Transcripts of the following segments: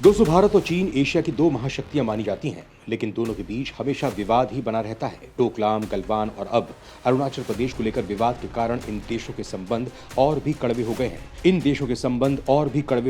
दोस्तों, भारत और चीन एशिया की दो महाशक्तियां मानी जाती हैं, लेकिन दोनों के बीच हमेशा विवाद ही बना रहता है। डोकलाम, गलवान और अब अरुणाचल प्रदेश को लेकर विवाद के कारण इन देशों के संबंध और भी कड़वे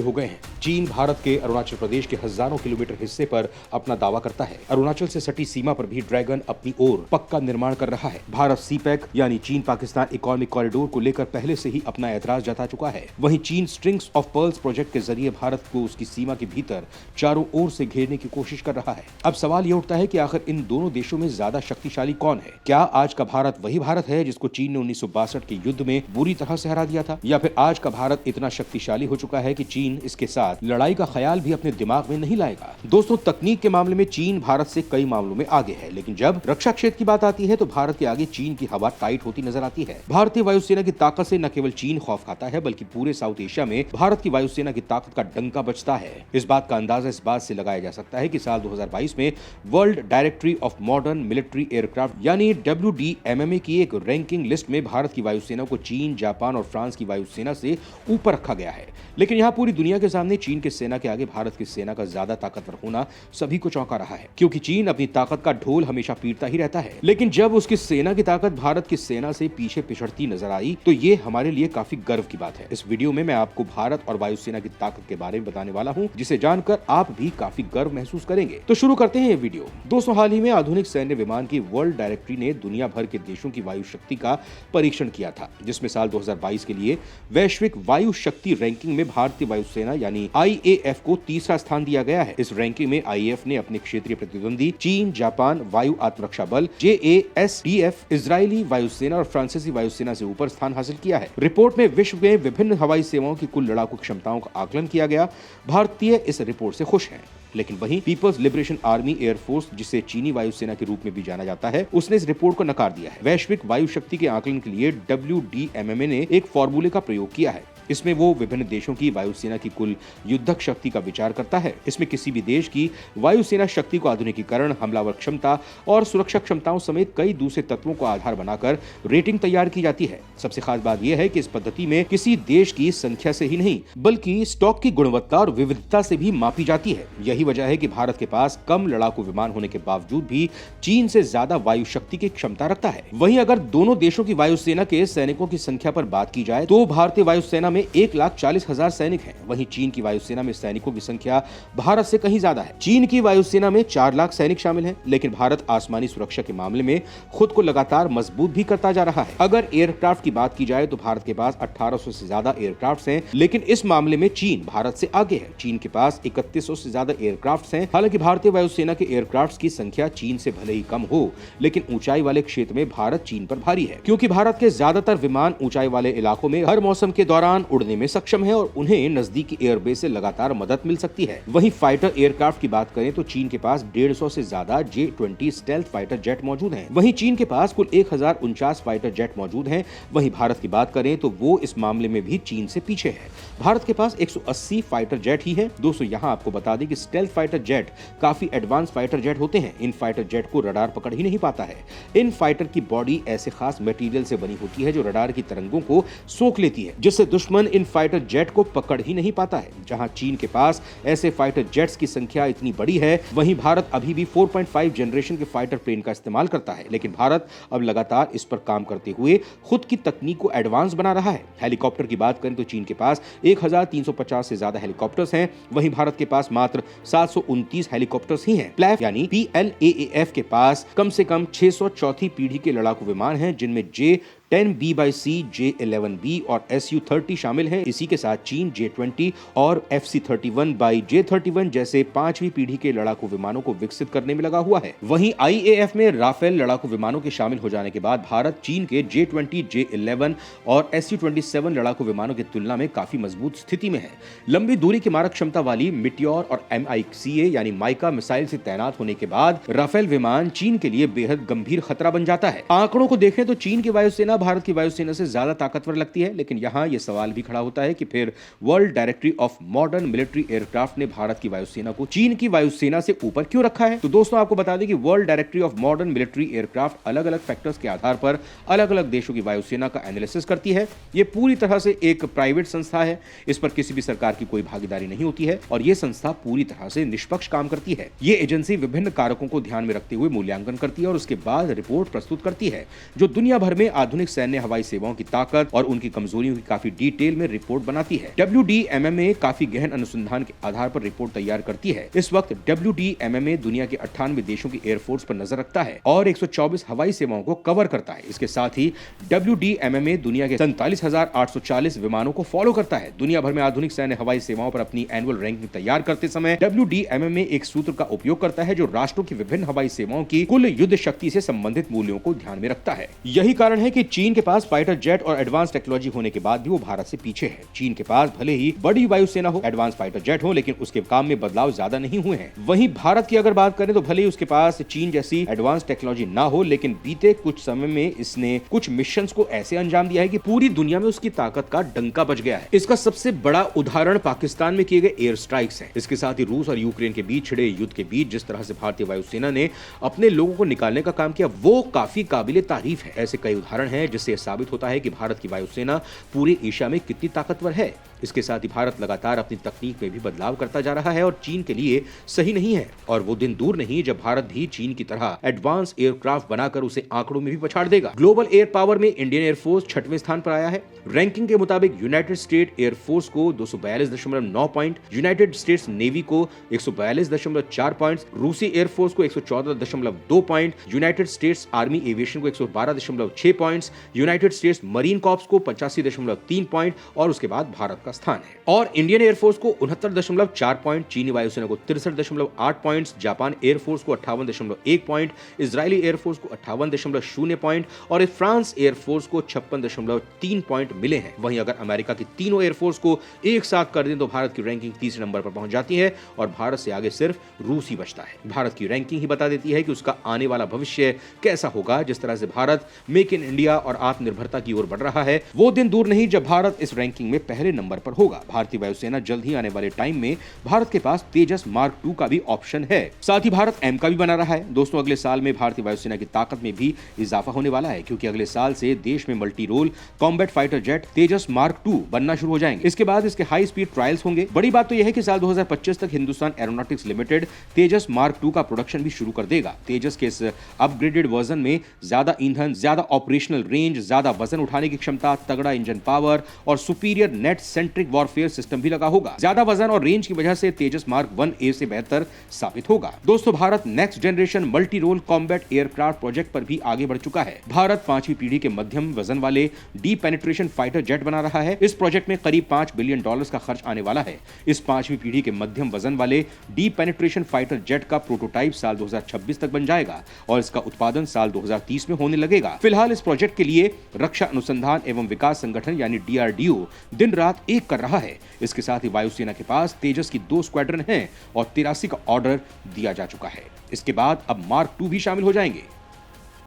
हो गए हैं। चीन भारत के अरुणाचल प्रदेश के हजारों किलोमीटर हिस्से पर अपना दावा करता है। अरुणाचल से सटी सीमा पर भी ड्रैगन अपनी ओर पक्का निर्माण कर रहा है। भारत सीपैक यानी चीन पाकिस्तान इकोनॉमिक कॉरिडोर को लेकर पहले से ही अपना ऐतराज जता चुका है। वहीं चीन स्ट्रिंग्स ऑफ पर्ल्स प्रोजेक्ट के जरिए भारत को उसकी सीमा के भीतर चारों ओर से घेरने की कोशिश कर रहा है। अब सवाल ये उठता है कि आखिर इन दोनों देशों में ज्यादा शक्तिशाली कौन है? क्या आज का भारत वही भारत है जिसको चीन ने 1962 के युद्ध में बुरी तरह से हरा दिया था, या फिर आज का भारत इतना शक्तिशाली हो चुका है कि चीन इसके साथ लड़ाई का ख्याल भी अपने दिमाग में नहीं लाएगा? दोस्तों, तकनीक के मामले में चीन भारत से कई मामलों में आगे है, लेकिन जब रक्षा क्षेत्र की बात आती है तो भारत के आगे चीन की हवा टाइट होती नजर आती है। भारतीय वायुसेना की ताकत से न केवल चीन खौफ खाता है, बल्कि पूरे साउथ एशिया में भारत की वायुसेना की ताकत का डंका बजता है। इस बात का अंदाजा इस बात से लगाया जा सकता है कि साल 2022 में world directory of modern military aircraft यानी WDMMA की एक रैंकिंग लिस्ट में भारत की वायुसेना को चीन, जापान और फ्रांस की वायुसेना से ऊपर रखा गया है। लेकिन यहाँ पूरी दुनिया के सामने चीन की सेना के आगे भारत की सेना का ज्यादा ताकतवर होना सभी को चौंका रहा है, क्योंकि चीन अपनी ताकत का ढोल हमेशा पीटता ही रहता है। लेकिन जब उसकी सेना की ताकत भारत की सेना से पीछे पिछड़ती नजर आई तो ये हमारे लिए काफी गर्व की बात है। इस वीडियो में मैं आपको भारत और वायुसेना की ताकत के बारे में बताने वाला हूँ, जिसे जानकर आप भी काफी गर्व महसूस करेंगे। तो शुरू करते हैं ये वीडियो। दोस्तों, हाल ही में आधुनिक सैन्य विमान की वर्ल्ड डायरेक्टरी ने दुनिया भर के देशों की वायु शक्ति का परीक्षण किया था, जिसमें साल 2022 के लिए वैश्विक वायु शक्ति रैंकिंग में भारतीय वायुसेना यानी IAF को तीसरा स्थान दिया गया है। इस रैंकिंग में IAF ने अपने क्षेत्रीय प्रतिद्वंदी चीन, जापान वायु आत्मरक्षा बल JASDF, इजरायली वायुसेना और फ्रांसीसी वायुसेना से ऊपर स्थान हासिल किया है। रिपोर्ट में विश्व में विभिन्न हवाई सेवाओं की कुल लड़ाकू क्षमताओं का आकलन किया गया। भारतीय इस रिपोर्ट से खुश हैं, लेकिन वहीं पीपल्स लिबरेशन आर्मी एयरफोर्स, जिसे चीनी वायुसेना के रूप में भी जाना जाता है, उसने इस रिपोर्ट को नकार दिया है। वैश्विक वायु शक्ति के आकलन के लिए WDMMA ने एक फॉर्मूले का प्रयोग किया है। इसमें वो विभिन्न देशों की वायुसेना की कुल युद्धक शक्ति का विचार करता है। इसमें किसी भी देश की वायुसेना शक्ति को आधुनिकीकरण, हमलावर क्षमता और सुरक्षा क्षमताओं समेत कई दूसरे तत्वों को आधार बनाकर रेटिंग तैयार की जाती है। सबसे खास बात यह है कि इस पद्धति में किसी देश की संख्या से ही नहीं, बल्कि स्टॉक की गुणवत्ता और विविधता से भी मापी जाती है। यही वजह है कि भारत के पास कम लड़ाकू विमान होने के बावजूद भी चीन से ज्यादा वायु शक्ति की क्षमता रखता है। वहीं अगर दोनों देशों की वायुसेना के सैनिकों की संख्या पर बात की जाए तो भारतीय वायुसेना में 1,40,000 सैनिक हैं। वहीं चीन की वायुसेना में सैनिकों की संख्या भारत से कहीं ज्यादा है। चीन की वायुसेना में 4 लाख सैनिक शामिल हैं, लेकिन भारत आसमानी सुरक्षा के मामले में खुद को लगातार मजबूत भी करता जा रहा है। अगर एयरक्राफ्ट की बात की जाए तो भारत के पास 1800 से ज्यादा एयरक्राफ्ट हैं, लेकिन इस मामले में चीन भारत से आगे है। चीन के पास 3100 से ज्यादा एयरक्राफ्ट हैं। हालांकि भारतीय वायुसेना के एयरक्राफ्ट की संख्या चीन से भले ही कम हो, लेकिन ऊंचाई वाले क्षेत्र में भारत चीन पर भारी है, क्योंकि भारत के ज्यादातर विमान ऊंचाई वाले इलाकों में हर मौसम के दौरान उड़ने में सक्षम है और उन्हें नजदीकी एयरबेस से लगातार मदद मिल सकती है। वहीं फाइटर एयरक्राफ्ट की बात करें तो चीन के पास 150 से ज्यादा J-20 स्टेल्थ फाइटर जेट मौजूद हैं। वहीं चीन के पास कुल 1049 फाइटर जेट मौजूद हैं। वहीं भारत की बात करें तो वो इस मामले में भी चीन से पीछे है। भारत के पास 180 फाइटर जेट ही है। दोस्तों, यहाँ आपको बता दें कि स्टेल्थ फाइटर जेट काफी एडवांस फाइटर जेट होते हैं। इन फाइटर जेट को रडार पकड़ ही नहीं पाता है। इन फाइटर की बॉडी ऐसे खास मटेरियल से बनी होती है जो रडार की तरंगों को सोख लेती है, जिससे दुश्मन इन फाइटर जेट को पकड़ ही नहीं पाता है। जहां चीन के पास ऐसे फाइटर जेट्स की संख्या इतनी बड़ी है, वहीं भारत अभी भी 4.5 जनरेशन के फाइटर प्लेन का इस्तेमाल करता है। लेकिन भारत अब लगातार इस पर काम करते हुए खुद की तकनीक को एडवांस बना रहा है। हेलीकॉप्टर की बात करें तो चीन के पास 1350 से ज्यादा हेलीकॉप्टर्स हैं। वहीं भारत के पास मात्र 729 हेलीकॉप्टर्स ही हैं। प्लैफ यानी PLAAF के पास कम से कम 604 पीढ़ी के लड़ाकू विमान हैं, जिनमें J-10B/C, J-11B और Su-30 शामिल हैं। इसी के साथ चीन J-20 और FC-31/J-31 जैसे 5वीं पीढ़ी के लड़ाकू विमानों को विकसित करने में लगा हुआ है। वहीं IAF में राफेल लड़ाकू विमानों के शामिल हो जाने के बाद भारत चीन के J-20, J-11 और Su-27 लड़ाकू विमानों की तुलना में काफी मजबूत स्थिति में है। लंबी दूरी की मारक क्षमता वाली मिटियोर और MICA यानी माइका मिसाइल से तैनात होने के बाद राफेल विमान चीन के लिए बेहद गंभीर खतरा बन जाता है। आंकड़ों को देखें तो चीन की वायुसेना संख्या भारत की वायुसेना से ज्यादा ताकतवर लगती है, लेकिन यहां यह सवाल भी खड़ा होता है कि फिर world directory of modern military aircraft ने भारत की वायुसेना को चीन की वायुसेना से ऊपर क्यों रखा है? तो दोस्तों आपको बता दें कि world directory of modern military aircraft अलग अलग फैक्टर्स के आधार पर अलग अलग देशों की वायुसेना का एनालिसिस करती है। यह पूरी तरह से एक प्राइवेट संस्था है, इस पर किसी भी सरकार की कोई भागीदारी नहीं होती है और यह संस्था पूरी तरह से निष्पक्ष काम करती है। यह एजेंसी विभिन्न कारकों को ध्यान में रखते हुए मूल्यांकन करती है और उसके बाद रिपोर्ट प्रस्तुत करती है, जो दुनिया भर में आधुनिक सैन्य हवाई सेवाओं की ताकत और उनकी कमजोरियों की काफी डिटेल में रिपोर्ट बनाती है। WDMMA काफी गहन अनुसंधान के आधार पर रिपोर्ट तैयार करती है। इस वक्त WDMMA दुनिया के 98 देशों की एयरफोर्स पर नजर रखता है और 124 हवाई सेवाओं को कवर करता है। इसके साथ ही WDMMA दुनिया के 47,840 विमानों को फॉलो करता है। दुनिया भर में आधुनिक सैन्य हवाई सेवाओं पर अपनी एनुअल रैंकिंग तैयार करते समय WDMMA एक सूत्र का उपयोग करता है जो राष्ट्रों की विभिन्न हवाई सेवाओं की कुल युद्ध शक्ति से संबंधित मूल्यों को ध्यान में रखता है। यही कारण है कि चीन के पास फाइटर जेट और एडवांस टेक्नोलॉजी होने के बाद भी वो भारत से पीछे है। चीन के पास भले ही बड़ी वायुसेना हो, एडवांस फाइटर जेट हो, लेकिन उसके काम में बदलाव ज्यादा नहीं हुए हैं। वहीं भारत की अगर बात करें तो भले ही उसके पास चीन जैसी एडवांस टेक्नोलॉजी ना हो, लेकिन बीते कुछ समय में इसने कुछ मिशंस को ऐसे अंजाम दिया है कि पूरी दुनिया में उसकी ताकत का डंका बज गया है। इसका सबसे बड़ा उदाहरण पाकिस्तान में किए गए एयर स्ट्राइक्स हैं। इसके साथ ही रूस और यूक्रेन के बीच छिड़े युद्ध के बीच जिस तरह से भारतीय वायुसेना ने अपने लोगों को निकालने का काम किया, वो काफी काबिले तारीफ है। ऐसे कई उदाहरण हैं जिससे यह साबित होता है कि भारत की वायुसेना पूरे एशिया में कितनी ताकतवर है। इसके साथ ही भारत लगातार अपनी तकनीक में भी बदलाव करता जा रहा है और चीन के लिए सही नहीं है और वो दिन दूर नहीं जब भारत भी चीन की तरह एडवांस एयरक्राफ्ट बनाकर उसे आंकड़ों में भी पछाड़ देगा। ग्लोबल एयर पावर में इंडियन एयरफोर्स 6वें स्थान पर आया है। रैंकिंग के मुताबिक यूनाइटेड स्टेट एयरफोर्स को 242.9 पॉइंट, यूनाइटेड स्टेट्स नेवी को 142.4 पॉइंट्स, रूसी एयरफोर्स को 114.2 point, United states army aviation को 112.6 points, United states marine corps को 85.3 पॉइंट और उसके बाद भारत का स्थान है। और इंडियन एयरफोर्स को 69.4 पॉइंट, चीनी वायुसेना को 63.8 पॉइंट्स, जापान एयरफोर्स को 58.1 पॉइंट, इजरायली एयरफोर्स को 58.0 पॉइंट और फ्रांस एयरफोर्स को 56.3 पॉइंट मिले हैं। वहीं अगर अमेरिका की तीनों एयरफोर्स को एक साथ कर दें तो भारत की रैंकिंग तीसरे नंबर पर पहुंच जाती है और भारत से आगे सिर्फ रूस ही बचता है। भारत की रैंकिंग ही बता देती है कि उसका आने वाला भविष्य कैसा होगा। जिस तरह से भारत मेक इन इंडिया और आत्मनिर्भरता की ओर बढ़ रहा है, वो दिन दूर नहीं जब भारत इस रैंकिंग में पहले नंबर पर होगा। भारतीय वायुसेना जल्द ही आने वाले टाइम में भारत के पास तेजस मार्क 2 का भी ऑप्शन है। साथ ही भारत M का भी बना रहा है। दोस्तों अगले साल में भारतीय वायुसेना की ताकत में भी इजाफा होने वाला है, क्योंकि अगले साल से देश में multi role combat fighter jet Tejas mark 2 बनना शुरू हो जाएंगे। इसके बाद इसके हाई स्पीड ट्रायल्स होंगे। बड़ी बात तो यह है कि साल 2025 तक हिंदुस्तान एरोनॉटिक्स लिमिटेड तेजस मार्क 2 का प्रोडक्शन भी शुरू कर देगा। तेजस के इस अपग्रेडेड वर्जन में ज्यादा ईंधन, ज्यादा ऑपरेशनल रेंज, ज्यादा वजन उठाने की क्षमता, तगड़ा इंजन पावर और superior net centric warfare system भी लगा होगा। ज्यादा वजन और रेंज की वजह से तेजस मार्क 1A से बेहतर साबित होगा। दोस्तों भारत next generation multi role combat aircraft project पर भी आगे बढ़ चुका है। भारत 5वीं पीढ़ी के मध्यम वजन वाले डीप पेनिट्रेशन फाइटर जेट बना रहा है। इस प्रोजेक्ट में करीब $5 बिलियन का खर्च आने वाला है। इस 5वीं पीढ़ी के मध्यम वजन वाले डीप पेनिट्रेशन फाइटर जेट का प्रोटोटाइप साल 2026 तक बन जाएगा और इसका उत्पादन साल 2030 में होने लगेगा। फिलहाल इस प्रोजेक्ट के लिए रक्षा अनुसंधान एवं विकास संगठन यानी DRDO दिन रात एक कर रहा है। इसके साथ ही वायुसेना के पास तेजस की 2 स्क्वाड्रन हैं और 83 का ऑर्डर दिया जा चुका है। इसके बाद अब मार्क 2 भी शामिल हो जाएंगे।